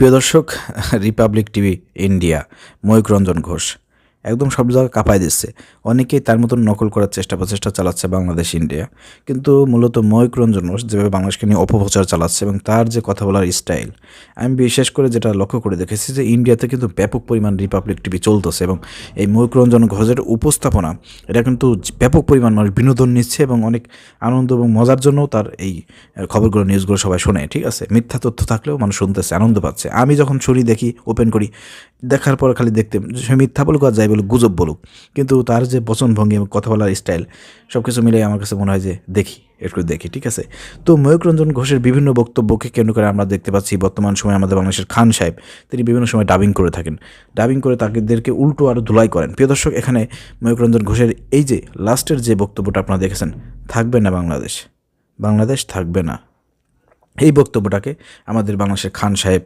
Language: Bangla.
প্রিয় দর্শক, Republic TV India, Mayukh Ranjan Ghosh একদম সব জায়গায় কাঁপায় দিচ্ছে। অনেকেই তার মতন নকল করার প্রচেষ্টা চালাচ্ছে বাংলাদেশ ইন্ডিয়া, কিন্তু মূলত ময়ূক রঞ্জন ঘোষ যেভাবে বাংলাদেশকে নিয়ে অপপ্রচার চালাচ্ছে এবং তার যে কথা বলার স্টাইল, আমি বিশেষ করে যেটা লক্ষ্য করে দেখেছি যে ইন্ডিয়াতে কিন্তু ব্যাপক পরিমাণ রিপাবলিক টিভি চলতেছে এবং এই ময়ূক রঞ্জন ঘোষের উপস্থাপনা, এটা কিন্তু ব্যাপক পরিমাণ মানুষ বিনোদন নিচ্ছে এবং অনেক আনন্দ এবং মজার জন্যও তার এই খবরগুলো নিউজগুলো সবাই শোনে। ঠিক আছে, মিথ্যা তথ্য থাকলেও মানুষ শুনতেছে, আনন্দ পাচ্ছে। আমি যখন ছুরি দেখি, ওপেন করি, দেখার পর খালি দেখতে, সে মিথ্যা বলুক আর যাই বলুক, গুজব বলুক, কিন্তু তার যে বচনভঙ্গি এবং কথা বলার স্টাইল, সব কিছু মিলে আমার কাছে মনে হয় যে একটু দেখি। ঠিক আছে, তো ময়ূক রঞ্জন ঘোষের বিভিন্ন বক্তব্যকে কেন্দ্র করে আমরা দেখতে পাচ্ছি বর্তমান সময়ে আমাদের বাংলাদেশের খান সাহেব, তিনি বিভিন্ন সময় ডাবিং করে থাকেন। ডাবিং করে তাদেরকে উল্টো আরও ধুলাই করেন। প্রিয় দর্শক, এখানে ময়ূক রঞ্জন ঘোষের এই যে লাস্টের যে বক্তব্যটা আপনারা দেখেছেন, থাকবে না বাংলাদেশ, বাংলাদেশ থাকবে না, এই বক্তব্যটাকে আমাদের বাংলাদেশের খান সাহেব